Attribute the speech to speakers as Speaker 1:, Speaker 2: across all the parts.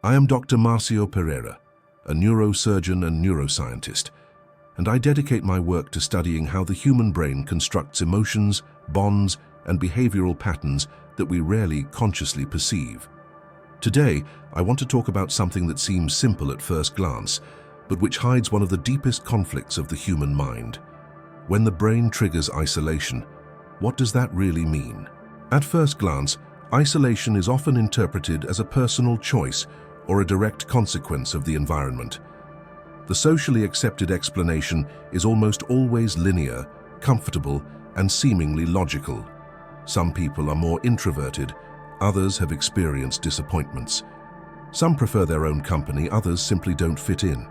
Speaker 1: I am Dr. Márcio Pereira, a neurosurgeon and neuroscientist, and I dedicate my work to studying how the human brain constructs emotions, bonds, and behavioral patterns that we rarely consciously perceive. Today, I want to talk about something that seems simple at first glance, but which hides one of the deepest conflicts of the human mind. When the brain triggers isolation, what does that really mean? At first glance, isolation is often interpreted as a personal choice or a direct consequence of the environment. The socially accepted explanation is almost always linear, comfortable, and seemingly logical. Some people are more introverted, others have experienced disappointments. Some prefer their own company, others simply don't fit in.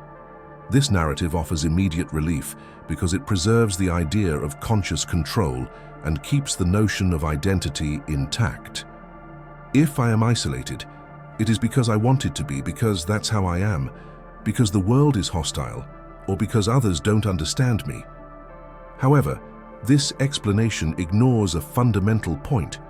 Speaker 1: This narrative offers immediate relief because it preserves the idea of conscious control and keeps the notion of identity intact. If I am isolated, it is because I want it to be, because that's how I am, because the world is hostile, or because others don't understand me. However, this explanation ignores a fundamental point.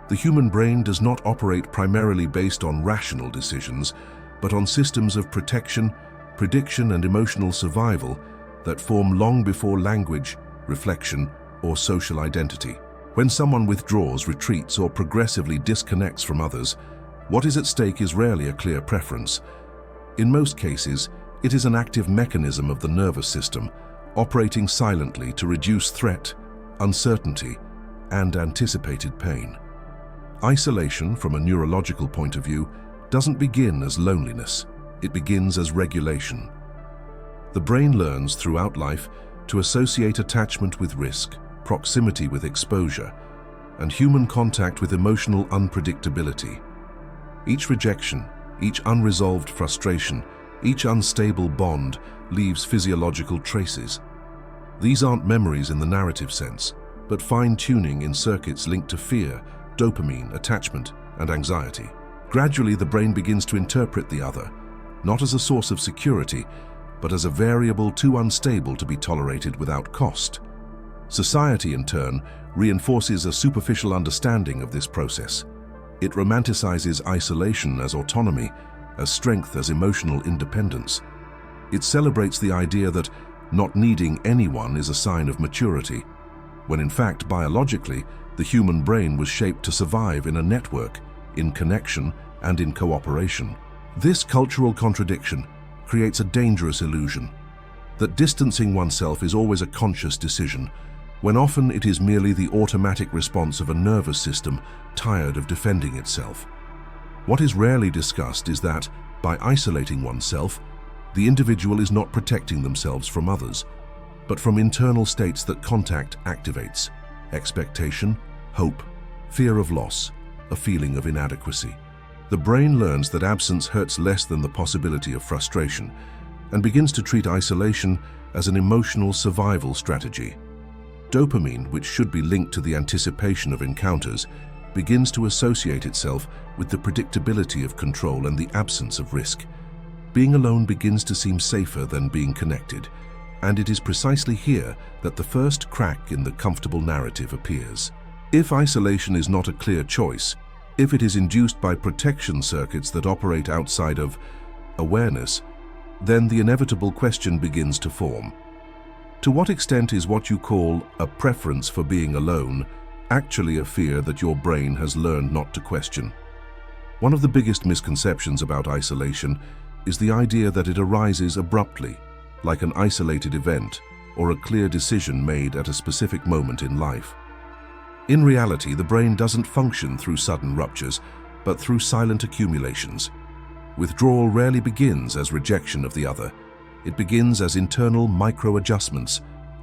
Speaker 1: The human brain does not operate primarily based on rational decisions, but on systems of protection, prediction, and emotional survival that form long before language, reflection, or social identity. When someone withdraws, retreats, or progressively disconnects from others, what is at stake is rarely a clear preference. In most cases, it is an active mechanism of the nervous system, operating silently to reduce threat, uncertainty, and anticipated pain. Isolation, from a neurological point of view, doesn't begin as loneliness. It begins as regulation. The brain learns throughout life to associate attachment with risk, proximity with exposure, and human contact with emotional unpredictability. Each rejection, each unresolved frustration, each unstable bond leaves physiological traces. These aren't memories in the narrative sense, but fine-tuning in circuits linked to fear, dopamine, attachment, and anxiety. Gradually, the brain begins to interpret the other, not as a source of security, but as a variable too unstable to be tolerated without cost. Society, in turn, reinforces a superficial understanding of this process. It romanticizes isolation as autonomy, as strength, as emotional independence. It celebrates the idea that not needing anyone is a sign of maturity, when in fact, biologically, the human brain was shaped to survive in a network, in connection, and in cooperation. This cultural contradiction creates a dangerous illusion that distancing oneself is always a conscious decision, when often it is merely the automatic response of a nervous system tired of defending itself. What is rarely discussed is that, by isolating oneself, the individual is not protecting themselves from others, but from internal states that contact activates: expectation, hope, fear of loss, a feeling of inadequacy. The brain learns that absence hurts less than the possibility of frustration and begins to treat isolation as an emotional survival strategy. Dopamine, which should be linked to the anticipation of encounters, begins to associate itself with the predictability of control and the absence of risk. Being alone begins to seem safer than being connected, and it is precisely here that the first crack in the comfortable narrative appears. If isolation is not a clear choice, if it is induced by protection circuits that operate outside of awareness, then the inevitable question begins to form. To what extent is what you call a preference for being alone actually a fear that your brain has learned not to question? One of the biggest misconceptions about isolation is the idea that it arises abruptly, like an isolated event or a clear decision made at a specific moment in life. In reality, the brain doesn't function through sudden ruptures, but through silent accumulations. Withdrawal rarely begins as rejection of the other. It begins as internal micro-adjustments,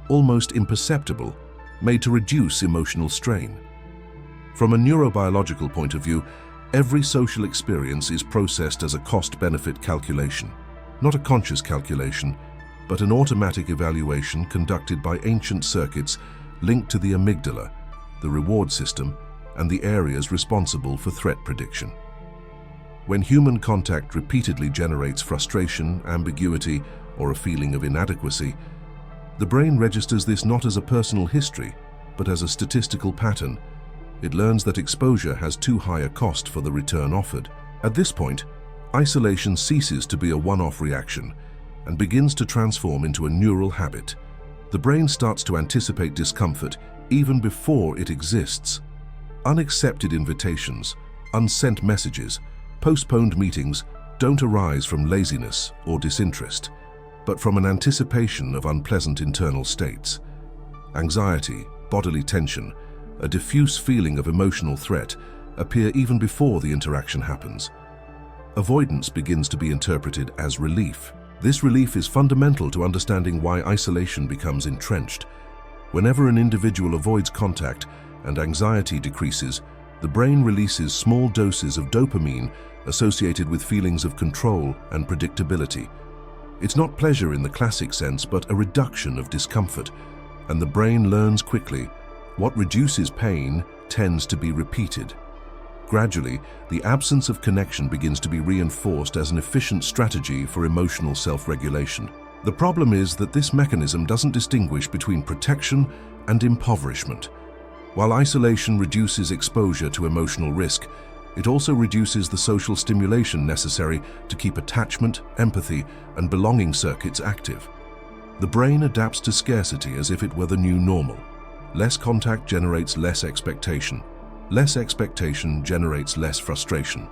Speaker 1: almost imperceptible, made to reduce emotional strain. From a neurobiological point of view, every social experience is processed as a cost-benefit calculation. Not a conscious calculation, but an automatic evaluation conducted by ancient circuits linked to the amygdala, the reward system, and the areas responsible for threat prediction. When human contact repeatedly generates frustration, ambiguity, or a feeling of inadequacy, the brain registers this not as a personal history, but as a statistical pattern. It learns that exposure has too high a cost for the return offered. At this point, isolation ceases to be a one-off reaction and begins to transform into a neural habit. The brain starts to anticipate discomfort even before it exists. Unaccepted invitations, unsent messages, postponed meetings don't arise from laziness or disinterest, but from an anticipation of unpleasant internal states. Anxiety, bodily tension, a diffuse feeling of emotional threat appear even before the interaction happens. Avoidance begins to be interpreted as relief. This relief is fundamental to understanding why isolation becomes entrenched. Whenever an individual avoids contact and anxiety decreases, the brain releases small doses of dopamine associated with feelings of control and predictability. It's not pleasure in the classic sense, but a reduction of discomfort, and the brain learns quickly what reduces pain tends to be repeated. Gradually, the absence of connection begins to be reinforced as an efficient strategy for emotional self-regulation. The problem is that this mechanism doesn't distinguish between protection and impoverishment. While isolation reduces exposure to emotional risk, it also reduces the social stimulation necessary to keep attachment, empathy, and belonging circuits active. The brain adapts to scarcity as if it were the new normal. Less contact generates less expectation. Less expectation generates less frustration.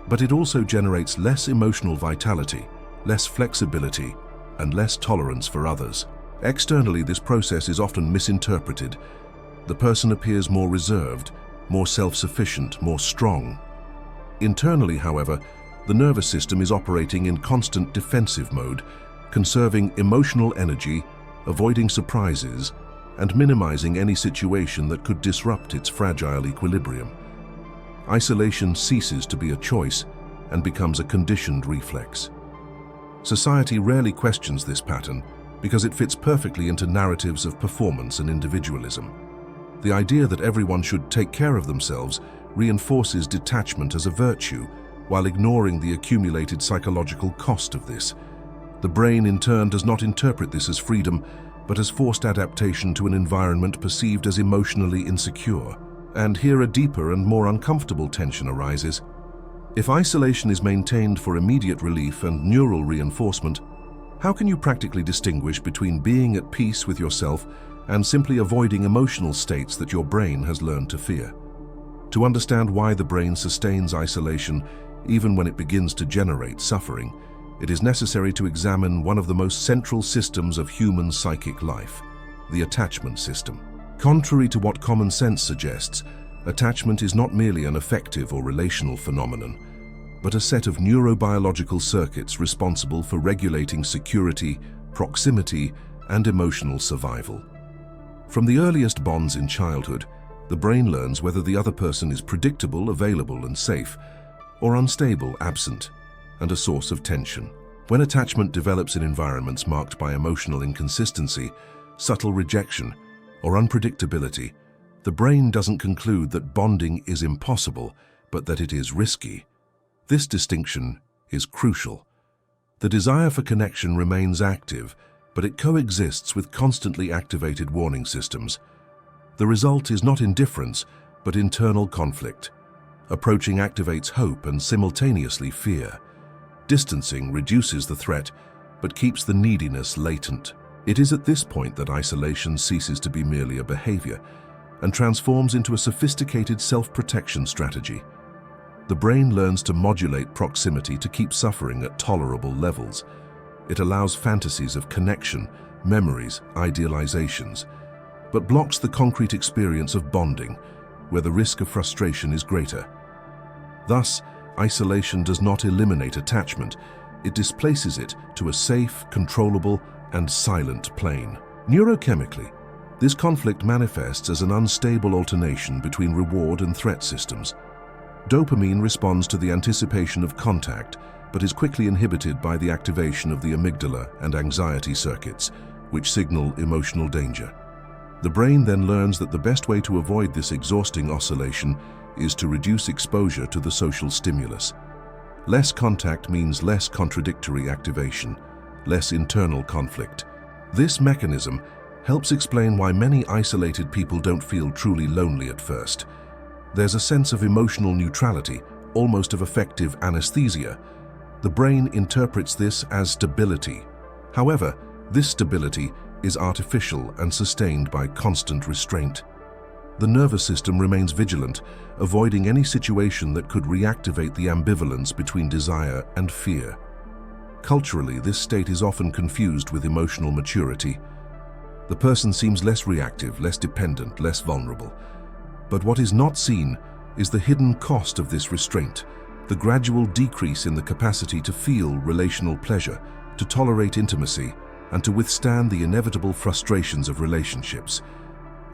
Speaker 1: But it also generates less emotional vitality, less flexibility, and less tolerance for others. Externally, this process is often misinterpreted. The person appears more reserved, more self-sufficient, more strong. Internally, however, the nervous system is operating in constant defensive mode, conserving emotional energy, avoiding surprises, and minimizing any situation that could disrupt its fragile equilibrium. Isolation ceases to be a choice and becomes a conditioned reflex. Society rarely questions this pattern because it fits perfectly into narratives of performance and individualism. The idea that everyone should take care of themselves reinforces detachment as a virtue while ignoring the accumulated psychological cost of this. The brain, in turn, does not interpret this as freedom, but as forced adaptation to an environment perceived as emotionally insecure. And here a deeper and more uncomfortable tension arises. If isolation is maintained for immediate relief and neural reinforcement, how can you practically distinguish between being at peace with yourself and simply avoiding emotional states that your brain has learned to fear? To understand why the brain sustains isolation, even when it begins to generate suffering, it is necessary to examine one of the most central systems of human psychic life, the attachment system. Contrary to what common sense suggests, attachment is not merely an affective or relational phenomenon, but a set of neurobiological circuits responsible for regulating security, proximity, and emotional survival. From the earliest bonds in childhood, the brain learns whether the other person is predictable, available, and safe, or unstable, absent, and a source of tension. When attachment develops in environments marked by emotional inconsistency, subtle rejection, or unpredictability, the brain doesn't conclude that bonding is impossible, but that it is risky. This distinction is crucial. The desire for connection remains active, but it coexists with constantly activated warning systems. The result is not indifference, but internal conflict. Approaching activates hope and simultaneously fear. Distancing reduces the threat, but keeps the neediness latent. It is at this point that isolation ceases to be merely a behavior and transforms into a sophisticated self-protection strategy. The brain learns to modulate proximity to keep suffering at tolerable levels. It allows fantasies of connection, memories, idealizations, but blocks the concrete experience of bonding, where the risk of frustration is greater. Thus, isolation does not eliminate attachment, it displaces it to a safe, controllable, and silent plane. Neurochemically, this conflict manifests as an unstable alternation between reward and threat systems. Dopamine responds to the anticipation of contact, but is quickly inhibited by the activation of the amygdala and anxiety circuits, which signal emotional danger. The brain then learns that the best way to avoid this exhausting oscillation is to reduce exposure to the social stimulus. Less contact means less contradictory activation, less internal conflict. This mechanism helps explain why many isolated people don't feel truly lonely at first. There's a sense of emotional neutrality, almost of effective anesthesia, The brain interprets this as stability. However, this stability is artificial and sustained by constant restraint. The nervous system remains vigilant, avoiding any situation that could reactivate the ambivalence between desire and fear. Culturally, this state is often confused with emotional maturity. The person seems less reactive, less dependent, less vulnerable. But what is not seen is the hidden cost of this restraint, the gradual decrease in the capacity to feel relational pleasure, to tolerate intimacy, and to withstand the inevitable frustrations of relationships.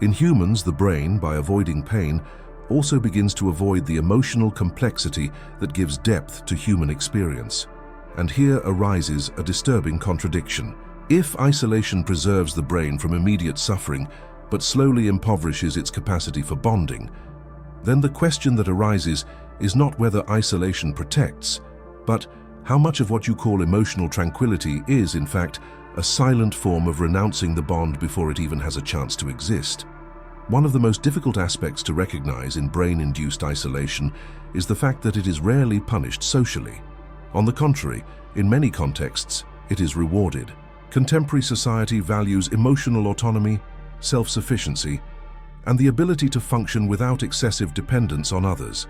Speaker 1: In humans, the brain, by avoiding pain, also begins to avoid the emotional complexity that gives depth to human experience. And here arises a disturbing contradiction. If isolation preserves the brain from immediate suffering, but slowly impoverishes its capacity for bonding, then the question that arises is not whether isolation protects, but how much of what you call emotional tranquility is, in fact, a silent form of renouncing the bond before it even has a chance to exist. One of the most difficult aspects to recognize in brain-induced isolation is the fact that it is rarely punished socially. On the contrary, in many contexts, it is rewarded. Contemporary society values emotional autonomy, self-sufficiency, and the ability to function without excessive dependence on others.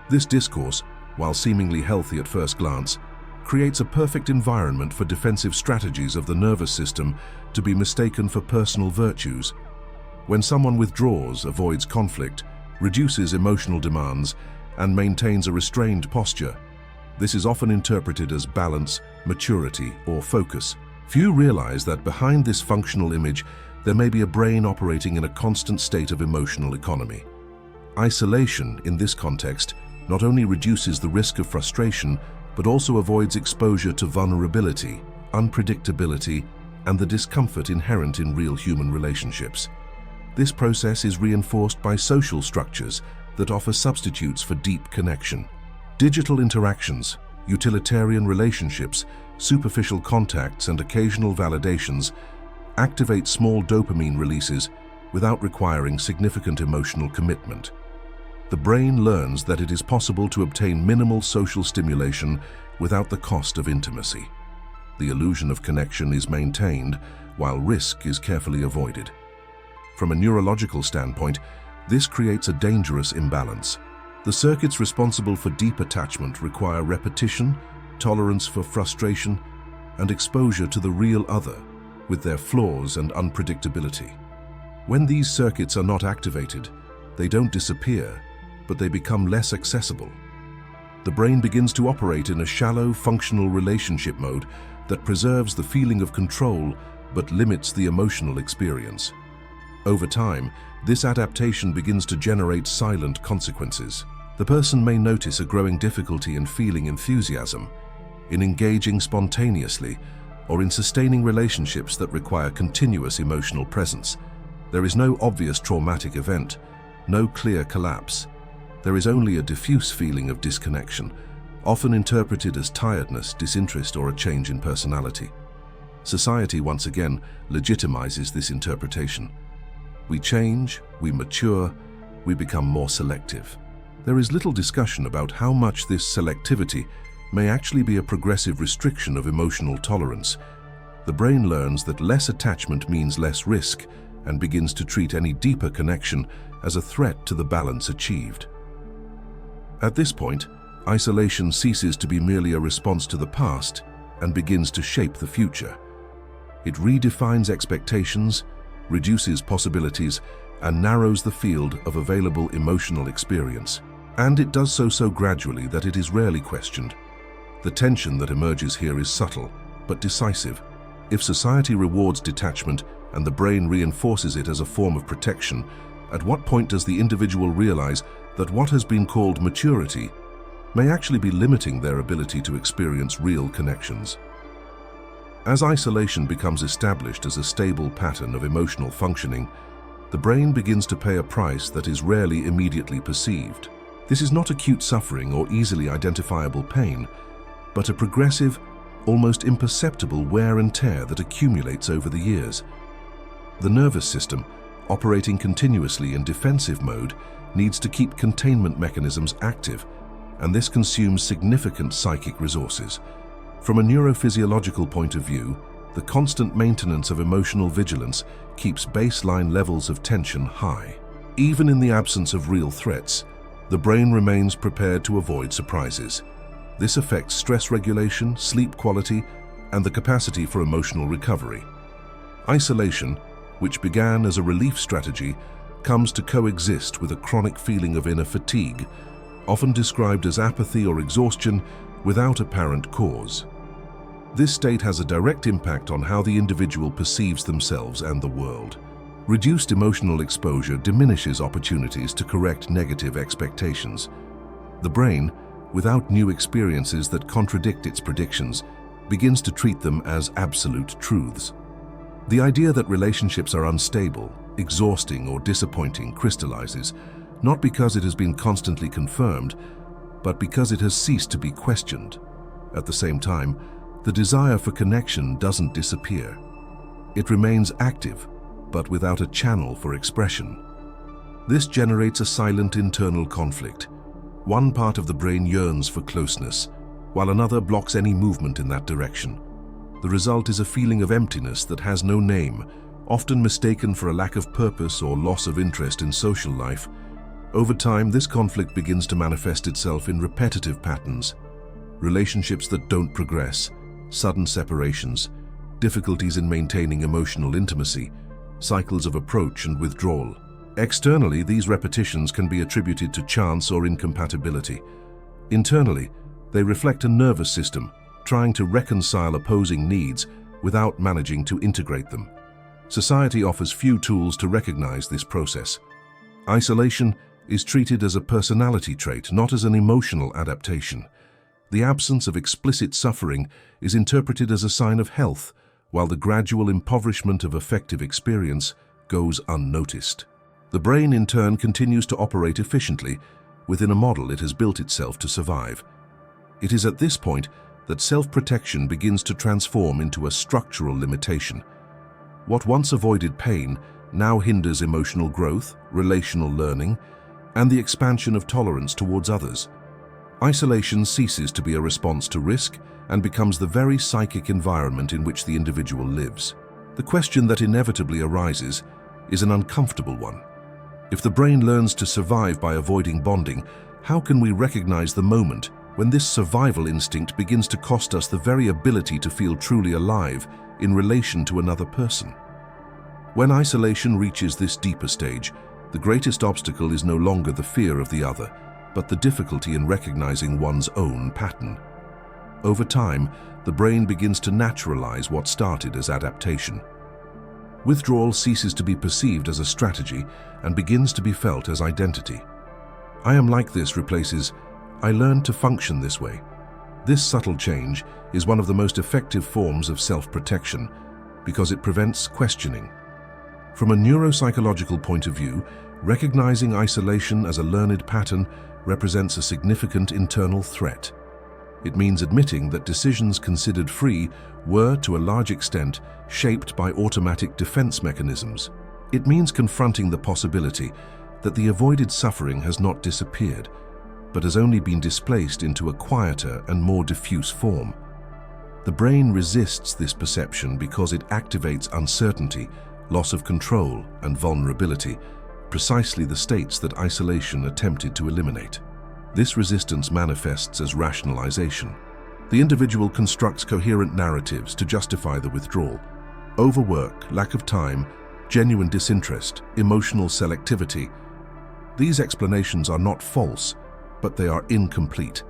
Speaker 1: This discourse, while seemingly healthy at first glance, creates a perfect environment for defensive strategies of the nervous system to be mistaken for personal virtues. When someone withdraws, avoids conflict, reduces emotional demands, and maintains a restrained posture, this is often interpreted as balance, maturity, or focus. Few realize that behind this functional image, there may be a brain operating in a constant state of emotional economy. Isolation, in this context, not only reduces the risk of frustration, but also avoids exposure to vulnerability, unpredictability, and the discomfort inherent in real human relationships. This process is reinforced by social structures that offer substitutes for deep connection. Digital interactions, utilitarian relationships, superficial contacts, and occasional validations activate small dopamine releases without requiring significant emotional commitment. The brain learns that it is possible to obtain minimal social stimulation without the cost of intimacy. The illusion of connection is maintained while risk is carefully avoided. From a neurological standpoint, this creates a dangerous imbalance. The circuits responsible for deep attachment require repetition, tolerance for frustration, and exposure to the real other, with their flaws and unpredictability. When these circuits are not activated, they don't disappear, but they become less accessible. The brain begins to operate in a shallow, functional relationship mode that preserves the feeling of control but limits the emotional experience. Over time, this adaptation begins to generate silent consequences. The person may notice a growing difficulty in feeling enthusiasm, in engaging spontaneously, or in sustaining relationships that require continuous emotional presence. There is no obvious traumatic event, no clear collapse. There is only a diffuse feeling of disconnection, often interpreted as tiredness, disinterest, or a change in personality. Society once again legitimizes this interpretation. We change, we mature, we become more selective. There is little discussion about how much this selectivity may actually be a progressive restriction of emotional tolerance. The brain learns that less attachment means less risk and begins to treat any deeper connection as a threat to the balance achieved. At this point, isolation ceases to be merely a response to the past and begins to shape the future. It redefines expectations, reduces possibilities, and narrows the field of available emotional experience. And it does so gradually that it is rarely questioned. The tension that emerges here is subtle, but decisive. If society rewards detachment and the brain reinforces it as a form of protection, at what point does the individual realize that what has been called maturity may actually be limiting their ability to experience real connections? As isolation becomes established as a stable pattern of emotional functioning, the brain begins to pay a price that is rarely immediately perceived. This is not acute suffering or easily identifiable pain, but a progressive, almost imperceptible wear and tear that accumulates over the years. The nervous system, operating continuously in defensive mode, needs to keep containment mechanisms active, and this consumes significant psychic resources. From a neurophysiological point of view, the constant maintenance of emotional vigilance keeps baseline levels of tension high. Even in the absence of real threats, the brain remains prepared to avoid surprises. This affects stress regulation, sleep quality, and the capacity for emotional recovery. Isolation, which began as a relief strategy, comes to coexist with a chronic feeling of inner fatigue, often described as apathy or exhaustion without apparent cause. This state has a direct impact on how the individual perceives themselves and the world. Reduced emotional exposure diminishes opportunities to correct negative expectations. The brain, without new experiences that contradict its predictions, begins to treat them as absolute truths. The idea that relationships are unstable, exhausting, or disappointing crystallizes, not because it has been constantly confirmed, but because it has ceased to be questioned. At the same time, the desire for connection doesn't disappear. It remains active, but without a channel for expression. This generates a silent internal conflict. One part of the brain yearns for closeness, while another blocks any movement in that direction. The result is a feeling of emptiness that has no name, often mistaken for a lack of purpose or loss of interest in social life. Over time, this conflict begins to manifest itself in repetitive patterns. Relationships that don't progress, sudden separations, difficulties in maintaining emotional intimacy, cycles of approach and withdrawal. Externally, these repetitions can be attributed to chance or incompatibility. Internally, they reflect a nervous system trying to reconcile opposing needs without managing to integrate them. Society offers few tools to recognize this process. Isolation is treated as a personality trait, not as an emotional adaptation. The absence of explicit suffering is interpreted as a sign of health, while the gradual impoverishment of affective experience goes unnoticed. The brain, in turn, continues to operate efficiently within a model it has built itself to survive. It is at this point that self-protection begins to transform into a structural limitation. What once avoided pain now hinders emotional growth, relational learning, and the expansion of tolerance towards others. Isolation ceases to be a response to risk and becomes the very psychic environment in which the individual lives. The question that inevitably arises is an uncomfortable one. If the brain learns to survive by avoiding bonding, how can we recognize the moment when this survival instinct begins to cost us the very ability to feel truly alive in relation to another person? When isolation reaches this deeper stage, the greatest obstacle is no longer the fear of the other, but the difficulty in recognizing one's own pattern. Over time, the brain begins to naturalize what started as adaptation. Withdrawal ceases to be perceived as a strategy and begins to be felt as identity. "I am like this" replaces "I learned to function this way." This subtle change is one of the most effective forms of self-protection because it prevents questioning. From a neuropsychological point of view, recognizing isolation as a learned pattern represents a significant internal threat. It means admitting that decisions considered free were, to a large extent, shaped by automatic defense mechanisms. It means confronting the possibility that the avoided suffering has not disappeared, but has only been displaced into a quieter and more diffuse form. The brain resists this perception because it activates uncertainty, loss of control, and vulnerability, precisely the states that isolation attempted to eliminate. This resistance manifests as rationalization. The individual constructs coherent narratives to justify the withdrawal. Overwork, lack of time, genuine disinterest, emotional selectivity. These explanations are not false, but they are incomplete.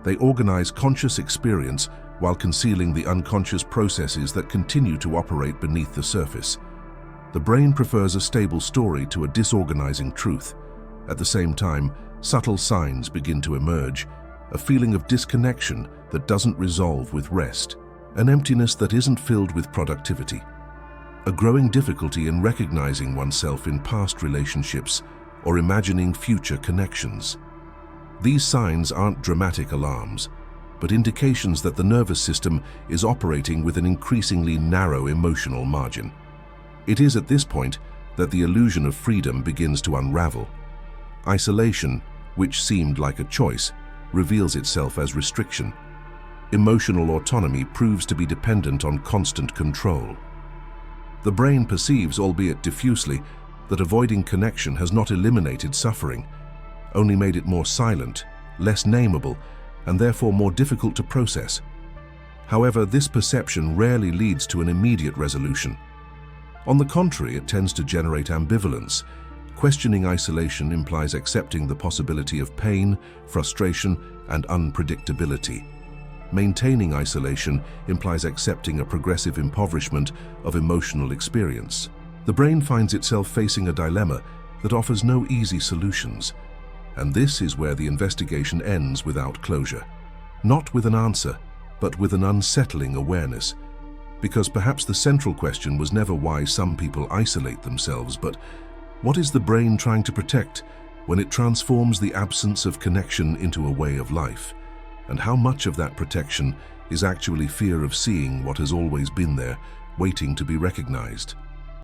Speaker 1: They organize conscious experience while concealing the unconscious processes that continue to operate beneath the surface. The brain prefers a stable story to a disorganizing truth. At the same time, subtle signs begin to emerge, a feeling of disconnection that doesn't resolve with rest, an emptiness that isn't filled with productivity, a growing difficulty in recognizing oneself in past relationships or imagining future connections. These signs aren't dramatic alarms, but indications that the nervous system is operating with an increasingly narrow emotional margin. It is at this point that the illusion of freedom begins to unravel. Isolation, which seemed like a choice, reveals itself as restriction. Emotional autonomy proves to be dependent on constant control. The brain perceives, albeit diffusely, that avoiding connection has not eliminated suffering, only made it more silent, less nameable, and therefore more difficult to process. However, this perception rarely leads to an immediate resolution. On the contrary, it tends to generate ambivalence. Questioning isolation implies accepting the possibility of pain, frustration, and unpredictability. Maintaining isolation implies accepting a progressive impoverishment of emotional experience. The brain finds itself facing a dilemma that offers no easy solutions. And this is where the investigation ends without closure. Not with an answer, but with an unsettling awareness. Because perhaps the central question was never why some people isolate themselves, but what is the brain trying to protect when it transforms the absence of connection into a way of life? And how much of that protection is actually fear of seeing what has always been there, waiting to be recognized?